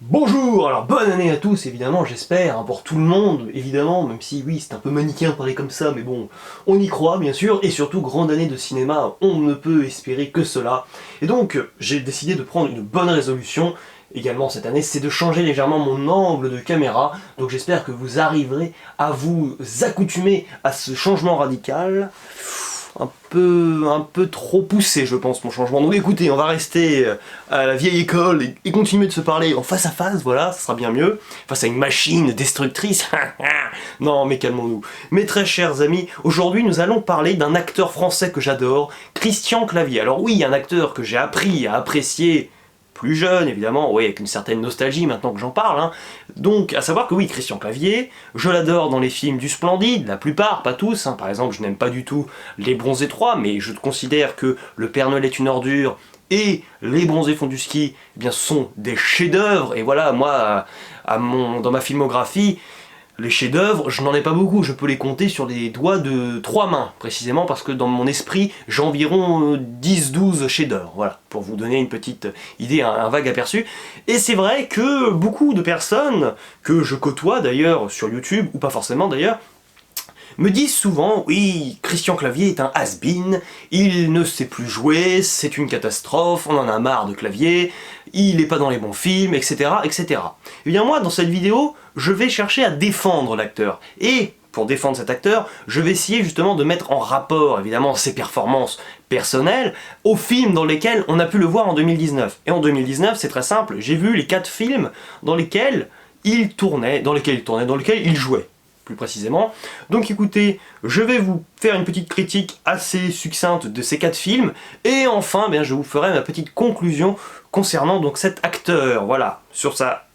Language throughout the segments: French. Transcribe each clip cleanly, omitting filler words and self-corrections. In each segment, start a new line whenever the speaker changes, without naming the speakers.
Bonjour, alors bonne année à tous évidemment, j'espère, hein, pour tout le monde évidemment, même si oui c'est un peu manichéen de parler comme ça, mais bon, on y croit bien sûr, et surtout grande année de cinéma, on ne peut espérer que cela. Et donc j'ai décidé de prendre une bonne résolution également cette année, c'est de changer légèrement mon angle de caméra, donc j'espère que vous arriverez à vous accoutumer à ce changement radical. Un peu trop poussé, je pense, mon changement. Donc écoutez, on va rester à la vieille école et continuer de se parler en face à face, voilà, ça sera bien mieux. Face à une machine destructrice. Non, mais calmons-nous. Mes très chers amis, aujourd'hui nous allons parler d'un acteur français que j'adore, Christian Clavier. Alors oui, un acteur que j'ai appris à apprécier plus jeune, évidemment, oui, avec une certaine nostalgie maintenant que j'en parle, hein. Donc, à savoir que oui, Christian Clavier, je l'adore dans les films du Splendide, la plupart, pas tous, hein. Par exemple, je n'aime pas du tout Les Bronzés 3, mais je considère que Le Père Noël est une ordure et Les Bronzés font du ski, eh bien, sont des chefs-d'œuvre, et voilà, moi, dans ma filmographie, les chefs-d'œuvre, je n'en ai pas beaucoup, je peux les compter sur les doigts de 3 mains, précisément, parce que dans mon esprit, j'ai environ 10-12 chefs-d'œuvre, voilà, pour vous donner une petite idée, un vague aperçu. Et c'est vrai que beaucoup de personnes, que je côtoie d'ailleurs sur YouTube, ou pas forcément d'ailleurs, me disent souvent, oui, Christian Clavier est un has-been, il ne sait plus jouer, c'est une catastrophe, on en a marre de Clavier, il n'est pas dans les bons films, etc., etc. Et bien moi, dans cette vidéo, je vais chercher à défendre l'acteur. Et pour défendre cet acteur, je vais essayer justement de mettre en rapport, évidemment, ses performances personnelles aux films dans lesquels on a pu le voir en 2019. Et en 2019, c'est très simple, j'ai vu les 4 films dans lesquels il tournait, dans lesquels il jouait plus précisément. Donc écoutez, je vais vous faire une petite critique assez succincte de ces 4 films, et enfin, je vous ferai ma petite conclusion concernant donc cet acteur, voilà,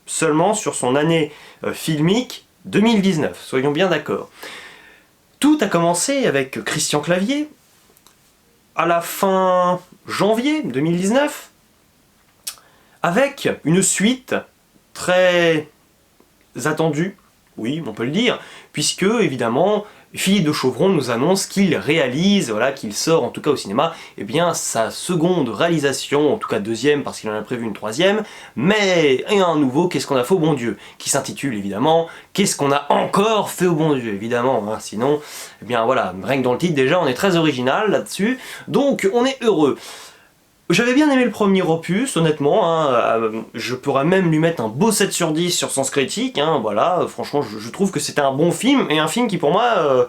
seulement sur son année filmique 2019, soyons bien d'accord. Tout a commencé avec Christian Clavier, à la fin janvier 2019, avec une suite très attendue, oui, on peut le dire, puisque, évidemment, Philippe de Chauvron nous annonce qu'il réalise, voilà, qu'il sort en tout cas au cinéma, eh bien, sa seconde réalisation, en tout cas deuxième, parce qu'il en a prévu une troisième, mais un nouveau Qu'est-ce qu'on a fait au bon Dieu, qui s'intitule évidemment Qu'est-ce qu'on a encore fait au bon Dieu, évidemment, hein, sinon, eh bien voilà, rien que dans le titre déjà, on est très original là-dessus, donc on est heureux. J'avais bien aimé le premier opus, honnêtement, hein, je pourrais même lui mettre un beau 7 sur 10 sur Sens Critique, hein, voilà, franchement je trouve que c'était un bon film, et un film qui pour moi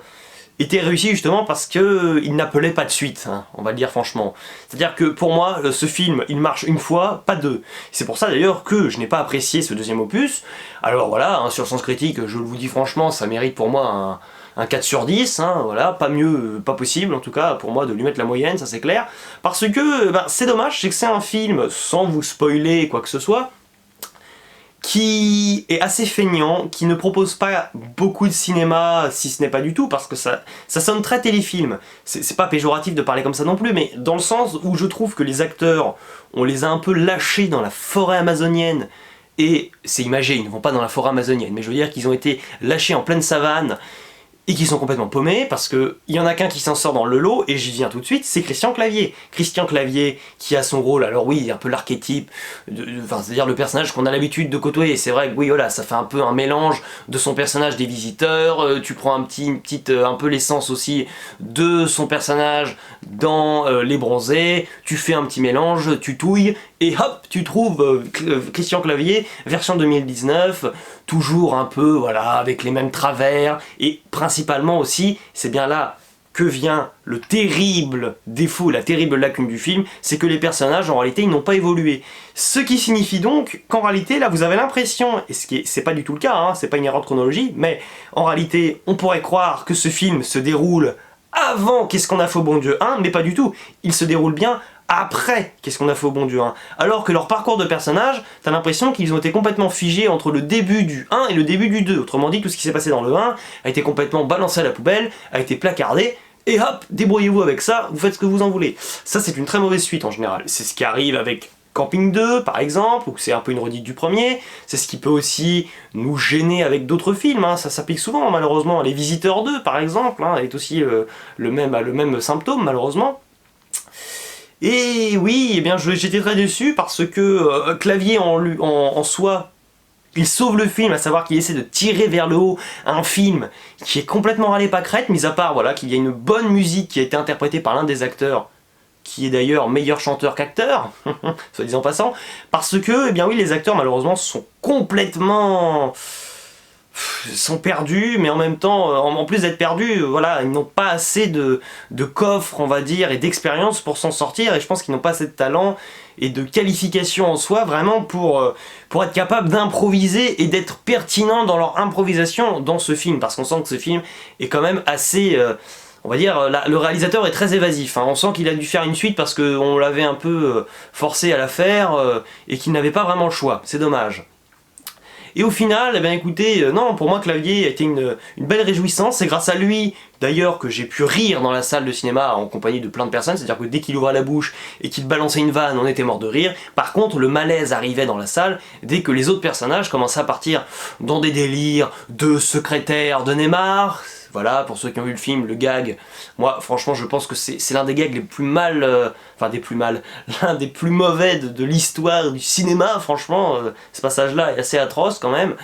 était réussi justement parce qu'il n'appelait pas de suite, hein, on va le dire franchement. C'est-à-dire que pour moi, ce film, il marche une fois, pas deux. C'est pour ça d'ailleurs que je n'ai pas apprécié ce deuxième opus. Alors voilà, hein, sur Sens Critique, je vous dis franchement, ça mérite pour moi un 4 sur 10, hein, voilà, pas mieux, pas possible en tout cas pour moi de lui mettre la moyenne, ça c'est clair, parce que c'est dommage, c'est que c'est un film, sans vous spoiler quoi que ce soit, qui est assez feignant, qui ne propose pas beaucoup de cinéma, si ce n'est pas du tout, parce que ça sonne très téléfilm. C'est pas péjoratif de parler comme ça non plus, mais dans le sens où je trouve que les acteurs, on les a un peu lâchés dans la forêt amazonienne, et c'est imagé, ils ne vont pas dans la forêt amazonienne, mais je veux dire qu'ils ont été lâchés en pleine savane, et qui sont complètement paumés, parce qu'il y en a qu'un qui s'en sort dans le lot, et j'y viens tout de suite, c'est Christian Clavier. Christian Clavier, qui a son rôle, alors oui, un peu l'archétype, c'est-à-dire le personnage qu'on a l'habitude de côtoyer, c'est vrai que oui, voilà, ça fait un peu un mélange de son personnage des Visiteurs, tu prends un peu l'essence aussi de son personnage dans Les Bronzés, tu fais un petit mélange, tu touilles, et hop, tu trouves Christian Clavier, version 2019, toujours un peu, voilà, avec les mêmes travers, et principalement aussi, c'est bien là que vient le terrible défaut, la terrible lacune du film, c'est que les personnages, en réalité, ils n'ont pas évolué. Ce qui signifie donc qu'en réalité, là, vous avez l'impression, et c'est pas du tout le cas, hein, c'est pas une erreur de chronologie, mais en réalité, on pourrait croire que ce film se déroule avant Qu'est-ce qu'on a fait au bon Dieu 1, mais pas du tout. Il se déroule bien après Qu'est-ce qu'on a fait au bon Dieu 1. Alors que leur parcours de personnage, t'as l'impression qu'ils ont été complètement figés entre le début du 1 et le début du 2. Autrement dit, tout ce qui s'est passé dans le 1 a été complètement balancé à la poubelle, a été placardé, et hop, débrouillez-vous avec ça, vous faites ce que vous en voulez. Ça, c'est une très mauvaise suite en général. C'est ce qui arrive avec Camping 2 par exemple, où c'est un peu une redite du premier, c'est ce qui peut aussi nous gêner avec d'autres films, hein. Ça s'applique souvent malheureusement. Les Visiteurs 2 par exemple, hein, est aussi le même symptôme malheureusement. Et oui, eh bien j'étais très déçu parce que Clavier en soi il sauve le film, à savoir qu'il essaie de tirer vers le haut un film qui est complètement râlé pas crête, mis à part voilà, qu'il y a une bonne musique qui a été interprétée par l'un des acteurs, qui est d'ailleurs meilleur chanteur qu'acteur, soit disant passant, parce que, eh bien oui, les acteurs malheureusement sont complètement... sont perdus, mais en même temps, en plus d'être perdus, voilà, ils n'ont pas assez de coffre, on va dire, et d'expérience pour s'en sortir, et je pense qu'ils n'ont pas assez de talent et de qualification en soi, vraiment, pour être capable d'improviser et d'être pertinent dans leur improvisation dans ce film, parce qu'on sent que ce film est quand même assez... on va dire, le réalisateur est très évasif, hein. On sent qu'il a dû faire une suite parce qu'on l'avait un peu forcé à la faire et qu'il n'avait pas vraiment le choix, c'est dommage. Et au final, eh bien écoutez, non, pour moi Clavier a été une belle réjouissance, c'est grâce à lui d'ailleurs que j'ai pu rire dans la salle de cinéma en compagnie de plein de personnes, c'est-à-dire que dès qu'il ouvrait la bouche et qu'il balançait une vanne, on était mort de rire. Par contre, le malaise arrivait dans la salle dès que les autres personnages commençaient à partir dans des délires de secrétaire de Neymar. Voilà, pour ceux qui ont vu le film, le gag, moi franchement je pense que c'est l'un des gags les plus mal, l'un des plus mauvais de l'histoire du cinéma, franchement, ce passage-là est assez atroce quand même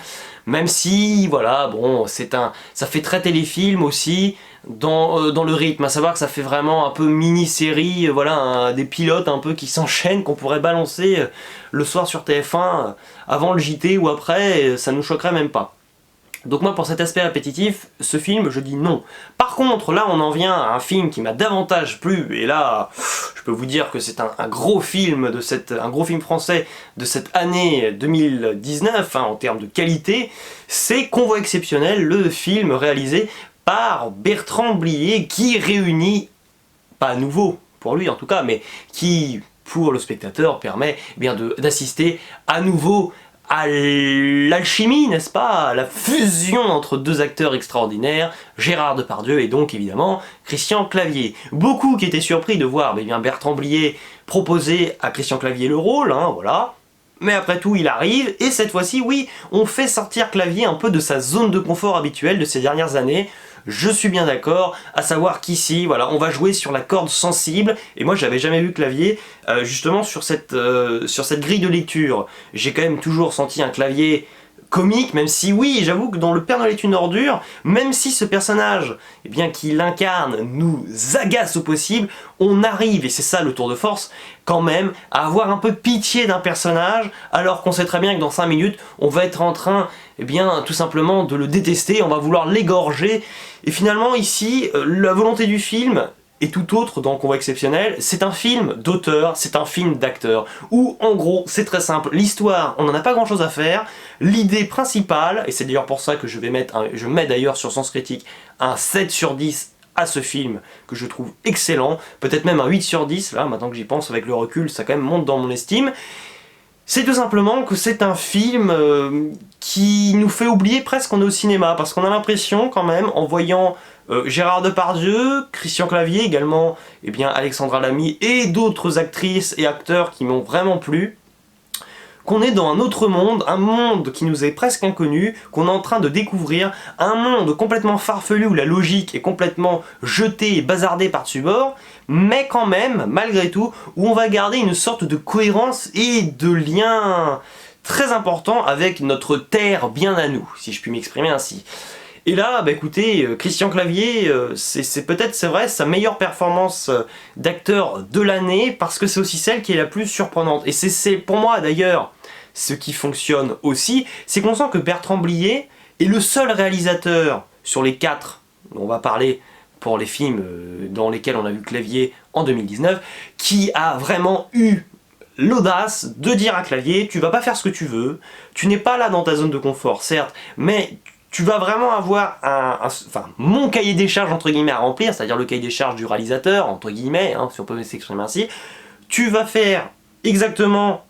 si, voilà, bon, ça fait très téléfilm aussi, dans le rythme, à savoir que ça fait vraiment un peu mini-série, voilà, des pilotes un peu qui s'enchaînent, qu'on pourrait balancer le soir sur TF1, avant le JT ou après, ça nous choquerait même pas. Donc moi pour cet aspect répétitif, ce film je dis non. Par contre là on en vient à un film qui m'a davantage plu, et là je peux vous dire que c'est un gros film un gros film français de cette année 2019 hein, en termes de qualité, c'est Convoi exceptionnel, le film réalisé par Bertrand Blier qui réunit, pas nouveau pour lui en tout cas, mais qui pour le spectateur permet eh bien d'assister à nouveau à l'alchimie, n'est-ce pas, à la fusion entre deux acteurs extraordinaires, Gérard Depardieu et donc évidemment Christian Clavier. Beaucoup qui étaient surpris de voir eh bien, Bertrand Blier proposer à Christian Clavier le rôle, hein, voilà. Mais après tout, il arrive, et cette fois-ci, oui, on fait sortir Clavier un peu de sa zone de confort habituelle de ces dernières années. Je suis bien d'accord, à savoir qu'ici, voilà, on va jouer sur la corde sensible, et moi j'avais jamais vu Clavier justement sur cette grille de lecture. J'ai quand même toujours senti un Clavier comique, même si oui, j'avoue que dans Le Père Noël est une ordure, même si ce personnage, eh bien, qui l'incarne, nous agace au possible, on arrive, et c'est ça le tour de force, quand même, à avoir un peu pitié d'un personnage, alors qu'on sait très bien que dans 5 minutes, on va être en train, eh bien, tout simplement de le détester, on va vouloir l'égorger, et finalement ici, la volonté du film, et tout autre dans Convoi exceptionnel, c'est un film d'auteur, c'est un film d'acteur, où en gros, c'est très simple, l'histoire, on n'en a pas grand chose à faire, l'idée principale, et c'est d'ailleurs pour ça que je mets d'ailleurs sur Sens Critique un 7 sur 10 à ce film, que je trouve excellent, peut-être même un 8 sur 10, là, maintenant que j'y pense avec le recul, ça quand même monte dans mon estime, c'est tout simplement que c'est un film qui nous fait oublier presque qu'on est au cinéma, parce qu'on a l'impression quand même, en voyant Gérard Depardieu, Christian Clavier, également eh bien, Alexandra Lamy et d'autres actrices et acteurs qui m'ont vraiment plu, qu'on est dans un autre monde, un monde qui nous est presque inconnu, qu'on est en train de découvrir, un monde complètement farfelu où la logique est complètement jetée et bazardée par-dessus bord, mais quand même, malgré tout, où on va garder une sorte de cohérence et de lien très important avec notre terre bien à nous, si je puis m'exprimer ainsi. Et là, bah écoutez, Christian Clavier, c'est peut-être, c'est vrai, sa meilleure performance d'acteur de l'année, parce que c'est aussi celle qui est la plus surprenante. Et c'est pour moi d'ailleurs, ce qui fonctionne aussi, c'est qu'on sent que Bertrand Blier est le seul réalisateur sur les 4, on va parler pour les films dans lesquels on a vu Clavier en 2019, qui a vraiment eu l'audace de dire à Clavier, tu vas pas faire ce que tu veux, tu n'es pas là dans ta zone de confort, certes, mais tu vas vraiment avoir mon cahier des charges entre guillemets à remplir, c'est-à-dire le cahier des charges du réalisateur, entre guillemets, hein, si on peut s'exprimer ainsi. Tu vas faire exactement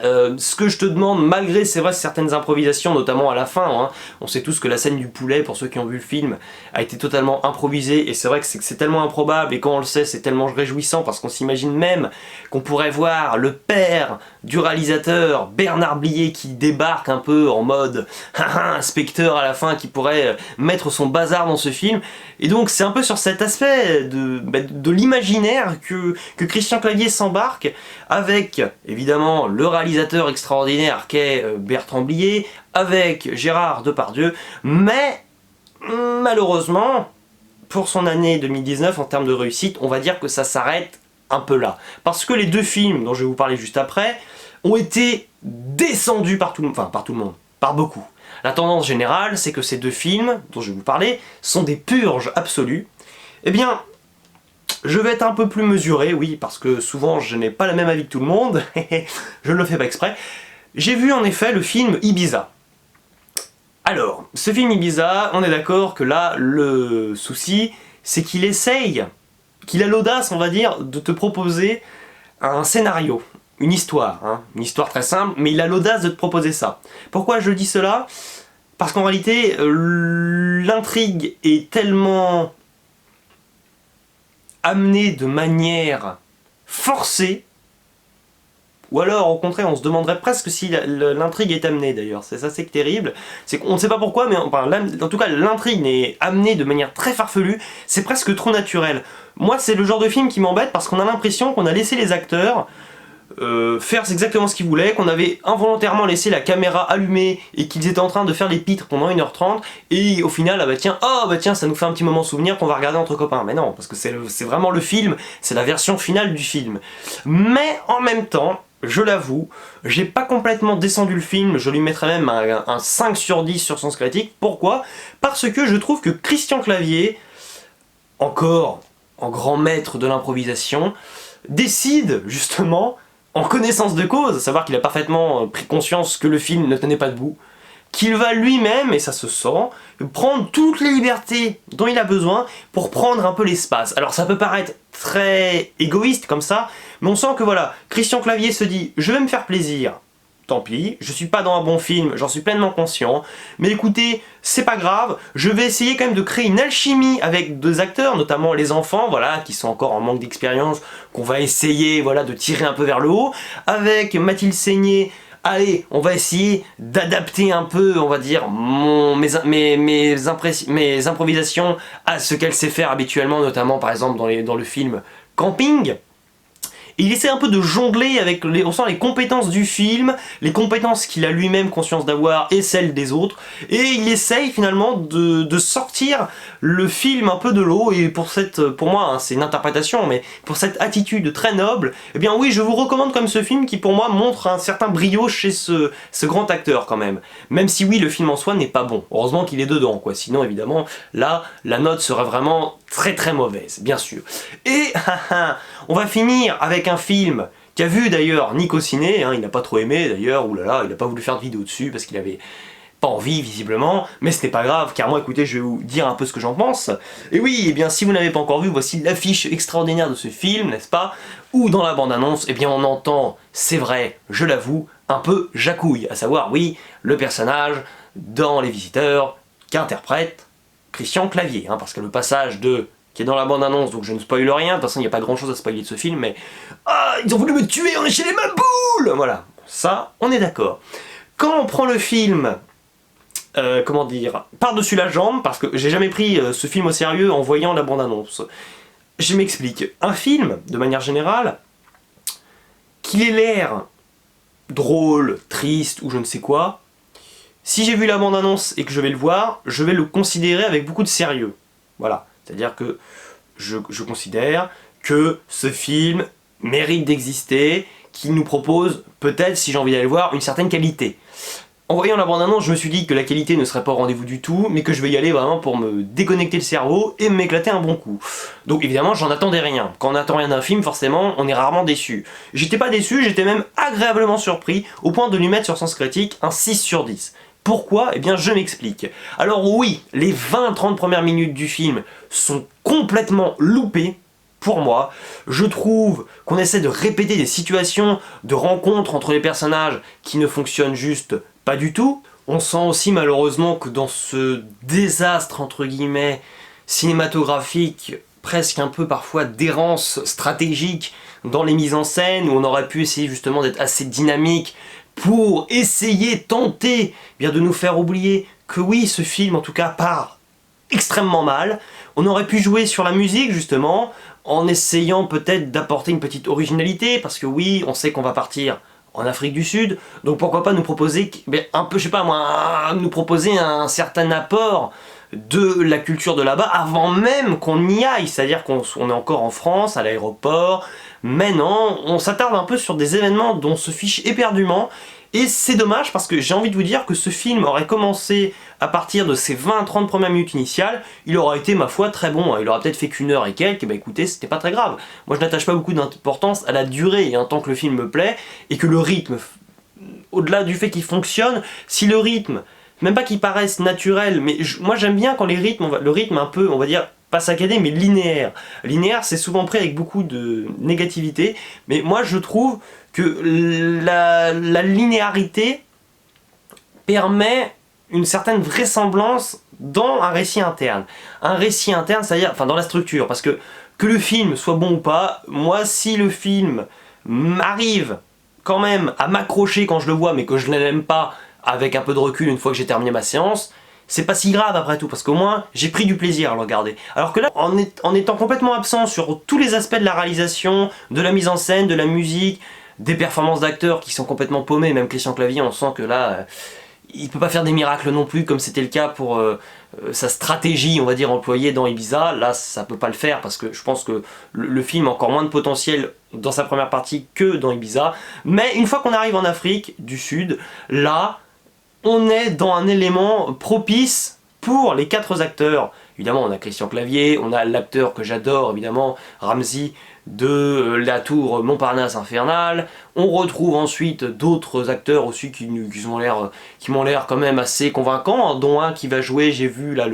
ce que je te demande, malgré c'est vrai certaines improvisations, notamment à la fin, hein. On sait tous que la scène du poulet, pour ceux qui ont vu le film, a été totalement improvisée, et c'est vrai que c'est tellement improbable, et quand on le sait c'est tellement réjouissant, parce qu'on s'imagine même qu'on pourrait voir le père du réalisateur, Bernard Blier, qui débarque un peu en mode inspecteur à la fin, qui pourrait mettre son bazar dans ce film, et donc c'est un peu sur cet aspect de l'imaginaire que Christian Clavier s'embarque, avec évidemment le réalisateur réalisateur extraordinaire qu'est Bertrand Blier, avec Gérard Depardieu, mais malheureusement, pour son année 2019, en termes de réussite, on va dire que ça s'arrête un peu là. Parce que les deux films, dont je vais vous parler juste après, ont été descendus par tout le monde, par beaucoup. La tendance générale, c'est que ces deux films, dont je vais vous parler, sont des purges absolues. Eh bien, je vais être un peu plus mesuré, oui, parce que souvent je n'ai pas le même avis que tout le monde, je ne le fais pas exprès. J'ai vu en effet le film Ibiza. Alors, ce film Ibiza, on est d'accord que là, le souci, c'est qu'il essaye, qu'il a l'audace, on va dire, de te proposer un scénario, une histoire très simple, mais il a l'audace de te proposer ça. Pourquoi je dis cela? Parce qu'en réalité, l'intrigue est tellement amenée de manière forcée, ou alors au contraire on se demanderait presque si l'intrigue est amenée d'ailleurs, c'est ça c'est terrible, c'est qu'on ne sait pas pourquoi, mais enfin, en tout cas l'intrigue est amenée de manière très farfelue, c'est presque trop naturel. Moi c'est le genre de film qui m'embête parce qu'on a l'impression qu'on a laissé les acteurs faire exactement ce qu'ils voulaient, qu'on avait involontairement laissé la caméra allumée et qu'ils étaient en train de faire des pitres pendant 1h30 et au final, tiens, ça nous fait un petit moment souvenir qu'on va regarder entre copains. Mais non, parce que c'est vraiment le film, c'est la version finale du film. Mais en même temps, je l'avoue, j'ai pas complètement descendu le film, je lui mettrais même un 5 sur 10 sur Sens Critique. Pourquoi? Parce que je trouve que Christian Clavier, encore en grand maître de l'improvisation, décide justement en connaissance de cause, à savoir qu'il a parfaitement pris conscience que le film ne tenait pas debout, qu'il va lui-même, et ça se sent, prendre toutes les libertés dont il a besoin pour prendre un peu l'espace. Alors ça peut paraître très égoïste comme ça, mais on sent que voilà, Christian Clavier se dit « je vais me faire plaisir ». Tant pis, je suis pas dans un bon film, j'en suis pleinement conscient, mais écoutez, c'est pas grave, je vais essayer quand même de créer une alchimie avec deux acteurs, notamment les enfants, voilà, qui sont encore en manque d'expérience, qu'on va essayer, voilà, de tirer un peu vers le haut, avec Mathilde Seigné. Allez, on va essayer d'adapter un peu, on va dire, mes improvisations à ce qu'elle sait faire habituellement, notamment par exemple dans le film Camping. Et il essaie un peu de jongler avec on sent les compétences du film, les compétences qu'il a lui-même conscience d'avoir et celles des autres. Et il essaye finalement de sortir le film un peu de l'eau. Et pour moi, c'est une interprétation, mais pour cette attitude très noble, eh bien oui, je vous recommande comme ce film qui pour moi montre un certain brio chez ce grand acteur quand même. Même si oui, le film en soi n'est pas bon. Heureusement qu'il est dedans, quoi. Sinon, évidemment, là, la note serait vraiment très très mauvaise, bien sûr. Et on va finir avec un film qu'a vu d'ailleurs Nico Ciné, il n'a pas trop aimé d'ailleurs, oulala, il n'a pas voulu faire de vidéo dessus parce qu'il avait pas envie visiblement, mais ce n'est pas grave car moi écoutez je vais vous dire un peu ce que j'en pense. Et oui, eh bien si vous n'avez pas encore vu, voici l'affiche extraordinaire de ce film, n'est-ce pas? Où dans la bande-annonce, eh bien on entend, c'est vrai, je l'avoue, un peu Jacouille, à savoir oui, le personnage dans Les Visiteurs qu'interprète Christian Clavier, parce que le passage qui est dans la bande-annonce, donc je ne spoile rien, de toute façon il n'y a pas grand-chose à spoiler de ce film, mais ah, ils ont voulu me tuer, on est chez les Maboules. Voilà, ça, on est d'accord. Quand on prend le film, comment dire, par-dessus la jambe, parce que j'ai jamais pris ce film au sérieux en voyant la bande-annonce. Je m'explique. Un film, de manière générale, qu'il ait l'air drôle, triste ou je ne sais quoi, si j'ai vu la bande-annonce et que je vais le voir, je vais le considérer avec beaucoup de sérieux. Voilà. C'est-à-dire que je considère que ce film mérite d'exister, qu'il nous propose, peut-être, si j'ai envie d'aller le voir, une certaine qualité. En voyant la bande-annonce, je me suis dit que la qualité ne serait pas au rendez-vous du tout, mais que je vais y aller vraiment pour me déconnecter le cerveau et m'éclater un bon coup. Donc évidemment, j'en attendais rien. Quand on n'attend rien d'un film, forcément, on est rarement déçu. J'étais pas déçu, j'étais même agréablement surpris, au point de lui mettre sur Sens Critique un 6 sur 10. Pourquoi? Eh bien je m'explique. Alors oui, les 20-30 premières minutes du film sont complètement loupées, pour moi. Je trouve qu'on essaie de répéter des situations de rencontres entre les personnages qui ne fonctionnent juste pas du tout. On sent aussi malheureusement que dans ce désastre entre guillemets cinématographique, presque un peu parfois d'errance stratégique dans les mises en scène, où on aurait pu essayer justement d'être assez dynamique, pour essayer, tenter bien de nous faire oublier que oui, ce film en tout cas part extrêmement mal. On aurait pu jouer sur la musique justement, en essayant peut-être d'apporter une petite originalité, parce que oui, on sait qu'on va partir en Afrique du Sud, donc pourquoi pas nous proposer un peu, je sais pas moi, nous proposer un certain apport de la culture de là-bas avant même qu'on y aille, c'est-à-dire qu'on est encore en France, à l'aéroport, mais non, on s'attarde un peu sur des événements dont on se fiche éperdument, et c'est dommage parce que j'ai envie de vous dire que ce film aurait commencé à partir de ses 20-30 premières minutes initiales, il aurait été ma foi très bon, il aurait peut-être fait qu'une heure et quelques, et bah écoutez, c'était pas très grave. Moi je n'attache pas beaucoup d'importance à la durée, et tant que le film me plaît, et que le rythme, au-delà du fait qu'il fonctionne, si le rythme, même pas qu'il paraisse naturel, mais moi j'aime bien quand les rythmes, le rythme un peu, on va dire, pas saccadé, mais linéaire. Linéaire, c'est souvent pris avec beaucoup de négativité, mais moi je trouve que la linéarité permet une certaine vraisemblance dans un récit interne. Un récit interne, c'est-à-dire, enfin dans la structure, parce que le film soit bon ou pas, moi si le film m'arrive quand même à m'accrocher quand je le vois, mais que je ne l'aime pas avec un peu de recul une fois que j'ai terminé ma séance, c'est pas si grave après tout, parce qu'au moins j'ai pris du plaisir à le regarder. Alors que là, en étant complètement absent sur tous les aspects de la réalisation, de la mise en scène, de la musique, des performances d'acteurs qui sont complètement paumées, même Christian Clavier, on sent que là, il peut pas faire des miracles non plus, comme c'était le cas pour sa stratégie, on va dire, employée dans Ibiza. Là, ça peut pas le faire, parce que je pense que le film a encore moins de potentiel dans sa première partie que dans Ibiza. Mais une fois qu'on arrive en Afrique du Sud, là, on est dans un élément propice pour les 4 acteurs. Évidemment, on a Christian Clavier, on a l'acteur que j'adore, évidemment, Ramzy de la tour Montparnasse infernale. On retrouve ensuite d'autres acteurs aussi qui m'ont l'air quand même assez convaincants, dont un qui va jouer, j'ai vu là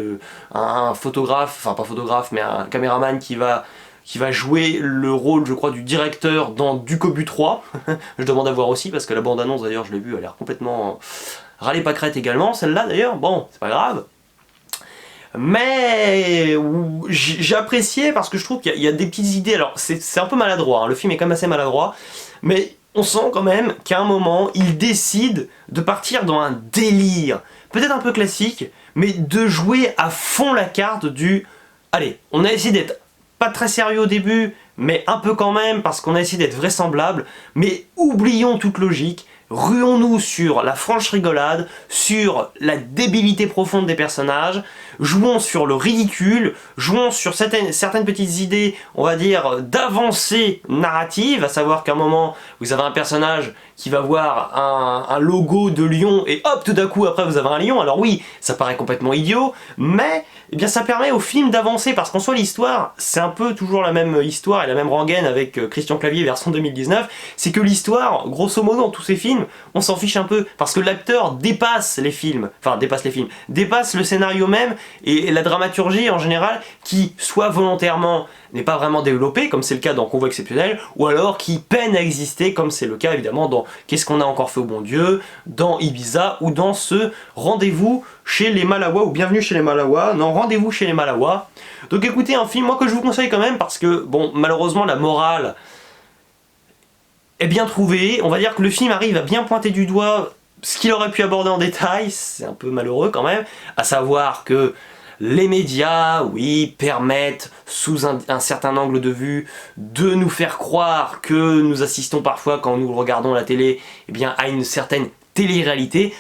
un photographe, enfin pas photographe, mais un caméraman qui va jouer le rôle, je crois, du directeur dans Ducobu 3. Je demande à voir aussi, parce que la bande-annonce, d'ailleurs, je l'ai vue, elle a l'air complètement râlée pas crête également, celle-là d'ailleurs, bon, c'est pas grave. Mais j'ai apprécié parce que je trouve qu'il y a des petites idées, alors c'est un peu maladroit, hein. Le film est quand même assez maladroit, mais on sent quand même qu'à un moment, il décide de partir dans un délire, peut-être un peu classique, mais de jouer à fond la carte du... Allez, on a essayé d'être pas très sérieux au début, mais un peu quand même, parce qu'on a essayé d'être vraisemblable, mais oublions toute logique, ruons-nous sur la franche rigolade, sur la débilité profonde des personnages, jouons sur le ridicule, jouons sur certaines petites idées, on va dire, d'avancée narrative, à savoir qu'à un moment, vous avez un personnage qui va voir un logo de lion, et hop, tout d'un coup, après, vous avez un lion. Alors oui, ça paraît complètement idiot, mais eh bien, ça permet au film d'avancer, parce qu'en soi, l'histoire, c'est un peu toujours la même histoire et la même rengaine avec Christian Clavier version 2019, c'est que l'histoire, grosso modo, dans tous ces films, on s'en fiche un peu, parce que l'acteur dépasse les films, dépasse le scénario même, et la dramaturgie en général, qui, soit volontairement, n'est pas vraiment développée, comme c'est le cas dans Convoi exceptionnel, ou alors qui peine à exister, comme c'est le cas évidemment dans Qu'est-ce qu'on a encore fait au bon Dieu, dans Ibiza, ou dans ce Rendez-vous chez les Malawa, ou Bienvenue chez les Malawa, non, Rendez-vous chez les Malawa. Donc écoutez, un film, moi, que je vous conseille quand même, parce que, bon, malheureusement, la morale est bien trouvée. On va dire que le film arrive à bien pointer du doigt ce qu'il aurait pu aborder en détail, c'est un peu malheureux quand même, à savoir que les médias, oui, permettent, sous un certain angle de vue, de nous faire croire que nous assistons parfois, quand nous regardons la télé, eh bien, à une certaine télé-réalité,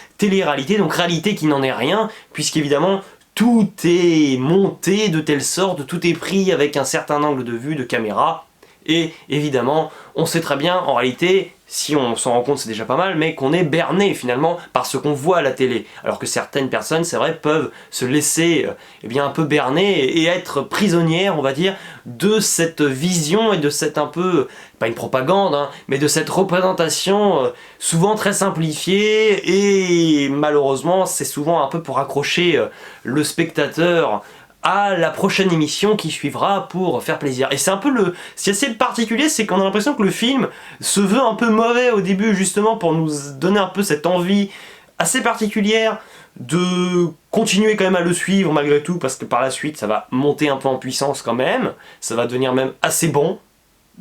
donc réalité qui n'en est rien, puisqu'évidemment, tout est monté de telle sorte, tout est pris avec un certain angle de vue de caméra, et évidemment, on sait très bien, en réalité, si on s'en rend compte c'est déjà pas mal, mais qu'on est berné finalement par ce qu'on voit à la télé. Alors que certaines personnes, c'est vrai, peuvent se laisser eh bien, un peu berner et être prisonnières, on va dire, de cette vision et de cette un peu, pas une propagande, hein, mais de cette représentation souvent très simplifiée, et malheureusement c'est souvent un peu pour accrocher le spectateur à la prochaine émission qui suivra pour faire plaisir. Et c'est un peu ce qui est assez particulier, c'est qu'on a l'impression que le film se veut un peu mauvais au début, justement pour nous donner un peu cette envie assez particulière de continuer quand même à le suivre malgré tout, parce que par la suite ça va monter un peu en puissance quand même, ça va devenir même assez bon,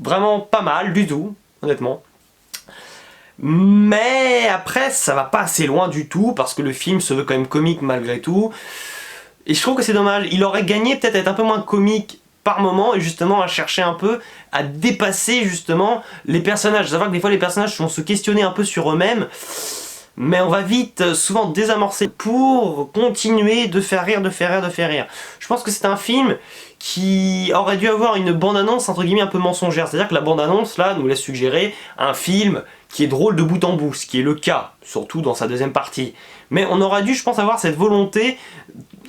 vraiment pas mal du tout, honnêtement. Mais après ça va pas assez loin du tout, parce que le film se veut quand même comique malgré tout. Et je trouve que c'est dommage, il aurait gagné peut-être à être un peu moins comique par moment et justement à chercher un peu à dépasser justement les personnages. Savoir que des fois les personnages vont se questionner un peu sur eux-mêmes, mais on va vite souvent désamorcer pour continuer de faire rire, de faire rire, de faire rire. Je pense que c'est un film qui aurait dû avoir une bande-annonce entre guillemets un peu mensongère. C'est-à-dire que la bande-annonce là nous laisse suggérer un film qui est drôle de bout en bout, ce qui est le cas, surtout dans sa deuxième partie. Mais on aurait dû, je pense, avoir cette volonté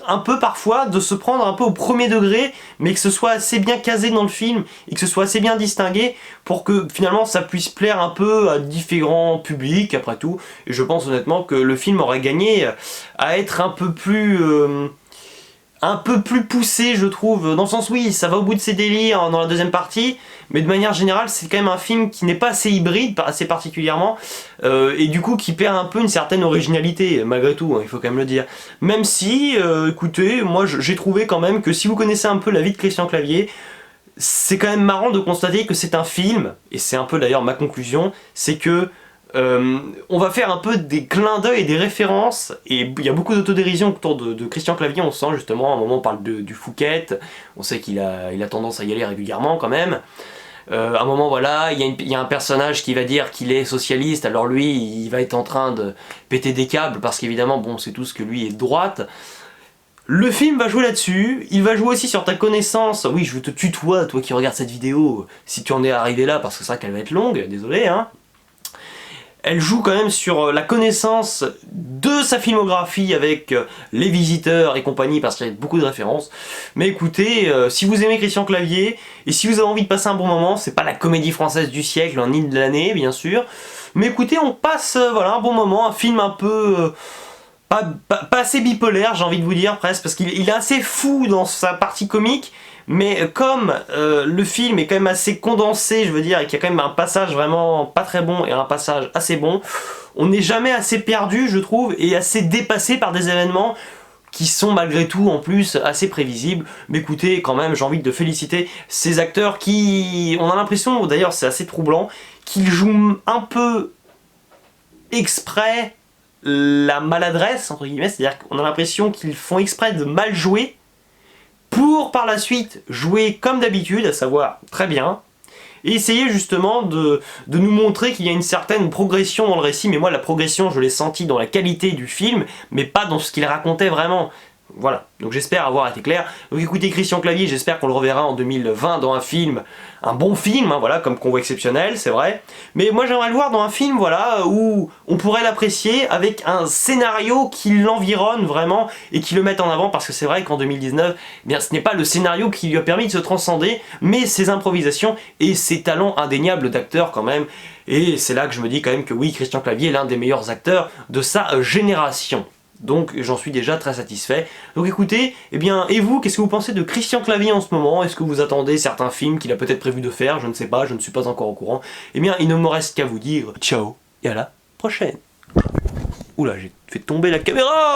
un peu parfois de se prendre un peu au premier degré, mais que ce soit assez bien casé dans le film et que ce soit assez bien distingué pour que finalement ça puisse plaire un peu à différents publics après tout. Et je pense honnêtement que le film aurait gagné à être un peu plus poussé, je trouve, dans le sens oui, ça va au bout de ses délires dans la deuxième partie, mais de manière générale c'est quand même un film qui n'est pas assez hybride, assez particulièrement, et du coup qui perd un peu une certaine originalité, malgré tout, hein, il faut quand même le dire. Même si, écoutez, moi j'ai trouvé quand même que si vous connaissez un peu la vie de Christian Clavier, c'est quand même marrant de constater que c'est un film, et c'est un peu d'ailleurs ma conclusion, c'est que on va faire un peu des clins d'œil et des références, et il y a beaucoup d'autodérision autour de Christian Clavier, on sent justement, à un moment on parle du Fouquet, on sait qu'il a tendance à y aller régulièrement quand même. À un moment voilà, il y a un personnage qui va dire qu'il est socialiste, alors lui il va être en train de péter des câbles, parce qu'évidemment bon c'est tout ce que lui est de droite. Le film va jouer là-dessus, il va jouer aussi sur ta connaissance, oui je te tutoie toi qui regardes cette vidéo, si tu en es arrivé là, parce que c'est vrai qu'elle va être longue, désolé hein. Elle joue quand même sur la connaissance de sa filmographie avec Les Visiteurs et compagnie, parce qu'il y a beaucoup de références. Mais écoutez, si vous aimez Christian Clavier, et si vous avez envie de passer un bon moment, c'est pas la comédie française du siècle, ni de l'année, bien sûr. Mais écoutez, on passe voilà, un bon moment, un film un peu... pas assez bipolaire, j'ai envie de vous dire, presque, parce qu'il est assez fou dans sa partie comique, mais comme le film est quand même assez condensé, je veux dire, et qu'il y a quand même un passage vraiment pas très bon et un passage assez bon, on n'est jamais assez perdu, je trouve, et assez dépassé par des événements qui sont malgré tout en plus assez prévisibles. Mais écoutez, quand même, j'ai envie de féliciter ces acteurs qui... On a l'impression, d'ailleurs c'est assez troublant, qu'ils jouent un peu exprès la maladresse, entre guillemets, c'est-à-dire qu'on a l'impression qu'ils font exprès de mal jouer, pour par la suite jouer comme d'habitude, à savoir très bien, et essayer justement de nous montrer qu'il y a une certaine progression dans le récit, mais moi la progression je l'ai sentie dans la qualité du film, mais pas dans ce qu'il racontait vraiment. Voilà, donc j'espère avoir été clair. Donc écoutez Christian Clavier, j'espère qu'on le reverra en 2020 dans un film, un bon film, hein, voilà, comme Convoi exceptionnel, c'est vrai. Mais moi j'aimerais le voir dans un film, voilà, où on pourrait l'apprécier avec un scénario qui l'environne vraiment et qui le mette en avant, parce que c'est vrai qu'en 2019, eh bien, ce n'est pas le scénario qui lui a permis de se transcender, mais ses improvisations et ses talents indéniables d'acteur quand même. Et c'est là que je me dis quand même que oui, Christian Clavier est l'un des meilleurs acteurs de sa génération. Donc j'en suis déjà très satisfait. Donc écoutez, eh bien, et vous, qu'est-ce que vous pensez de Christian Clavier en ce moment? Est-ce que vous attendez certains films qu'il a peut-être prévu de faire? Je ne sais pas, je ne suis pas encore au courant. Eh bien, il ne me reste qu'à vous dire ciao et à la prochaine. Oula, j'ai fait tomber la caméra!